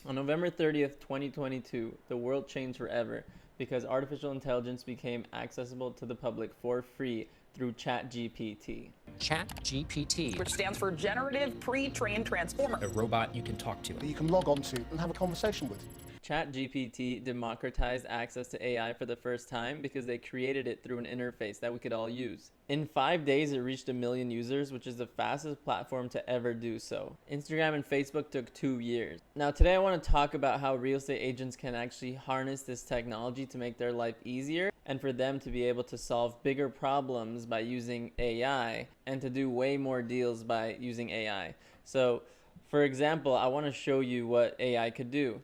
On November 30th, 2022, the world changed forever because artificial intelligence became accessible to the public for free through ChatGPT. ChatGPT, which stands for Generative Pre-trained Transformer. a robot you can talk to. that you can log on to and have a conversation with. ChatGPT democratized access to AI for the first time because they created it through an interface that we could all use. In 5 days, it reached 1 million users, which is the fastest platform to ever do so. Instagram and Facebook took 2 years. Now, today I want to talk about how real estate agents can actually harness this technology to make their life easier and for them to be able to solve bigger problems by using AI and to do way more deals by using AI. So, for example, I want to show you what AI could do.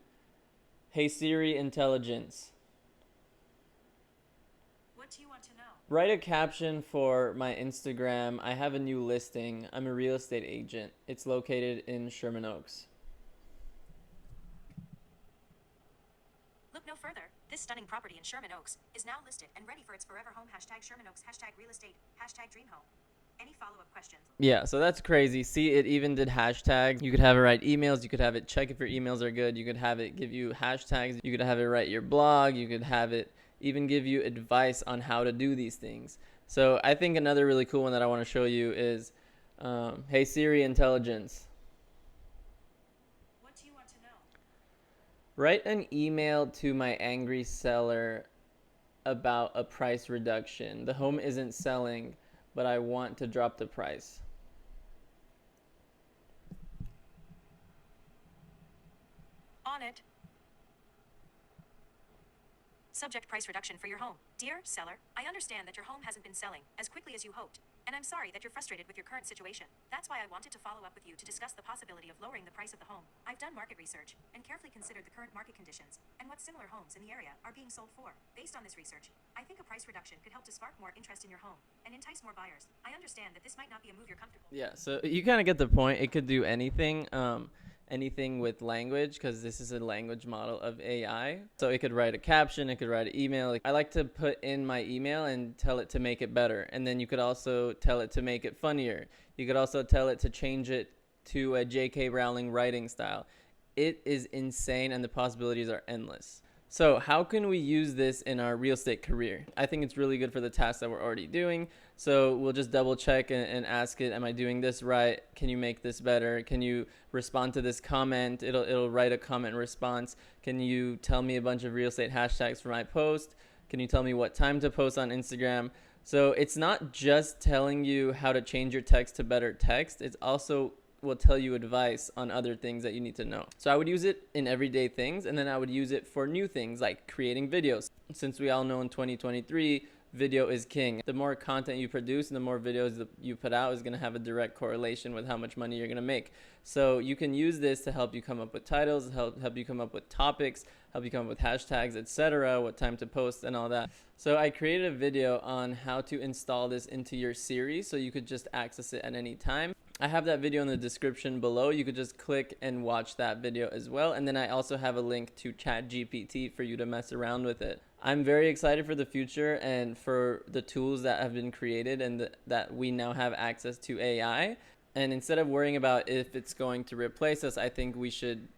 Hey Siri intelligence. What do you want to know? Write a caption for my Instagram. I have a new listing. I'm a real estate agent. It's located in Sherman Oaks. Look no further. This stunning property in Sherman Oaks is now listed and ready for its forever home. Sherman Oaks, real estate, dream home. Any follow-up questions? Yeah, so that's crazy. See, it even did hashtags. You could have it write emails. You could have it check if your emails are good. You could have it give you hashtags. You could have it write your blog. You could have it even give you advice on how to do these things. So I think another really cool one that I want to show you is, hey Siri intelligence. What do you want to know? Write an email to my angry seller about a price reduction. The home isn't selling, but I want to drop the price. On it. Subject: price reduction for your home. Dear seller, I understand that your home hasn't been selling as quickly as you hoped, and I'm sorry that you're frustrated with your current situation. That's why I wanted to follow up with you to discuss the possibility of lowering the price of the home. I've done market research and carefully considered the current market conditions and what similar homes in the area are being sold for. Based on this research, I think a price reduction could help to spark more interest in your home and entice more buyers. I understand that this might not be a move you're comfortable with. Yeah, so you kind of get the point. It could do anything. Anything with language, because this is a language model of AI. So it could write a caption, it could write an email. I like to put in my email and tell it to make it better. And then you could also tell it to make it funnier. You could also tell it to change it to a J.K. Rowling writing style. It is insane and the possibilities are endless. So how can we use this in our real estate career? I think it's really good for the tasks that we're already doing. So we'll just double check and ask it, am I doing this right? Can you make this better? Can you respond to this comment? It'll write a comment response. Can you tell me a bunch of real estate hashtags for my post? Can you tell me what time to post on Instagram? So it's not just telling you how to change your text to better text. It's also will tell you advice on other things that you need to know. So I would use it in everyday things, and then I would use it for new things like creating videos. Since we all know in 2023, video is king. The more content you produce and the more videos that you put out is going to have a direct correlation with how much money you're going to make. So you can use this to help you come up with titles, help you come up with topics, help you come up with hashtags, etc., what time to post and all that. So I created a video on how to install this into your series so you could just access it at any time. I have that video in the description below. You could just click and watch that video as well. And then I also have a link to ChatGPT for you to mess around with it. I'm very excited for the future and for the tools that have been created and that we now have access to AI. And instead of worrying about if it's going to replace us, I think we should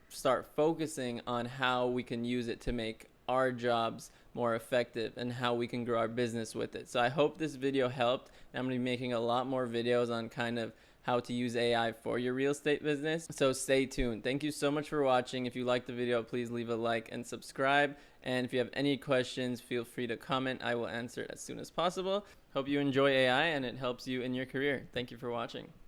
start focusing on how we can use it to make our jobs more effective and how we can grow our business with it. So I hope this video helped. I'm going to be making a lot more videos on kind of how to use AI for your real estate business. So stay tuned. Thank you so much for watching. If you liked the video, please leave a like and subscribe. And if you have any questions, feel free to comment. I will answer it as soon as possible. Hope you enjoy AI and it helps you in your career. Thank you for watching.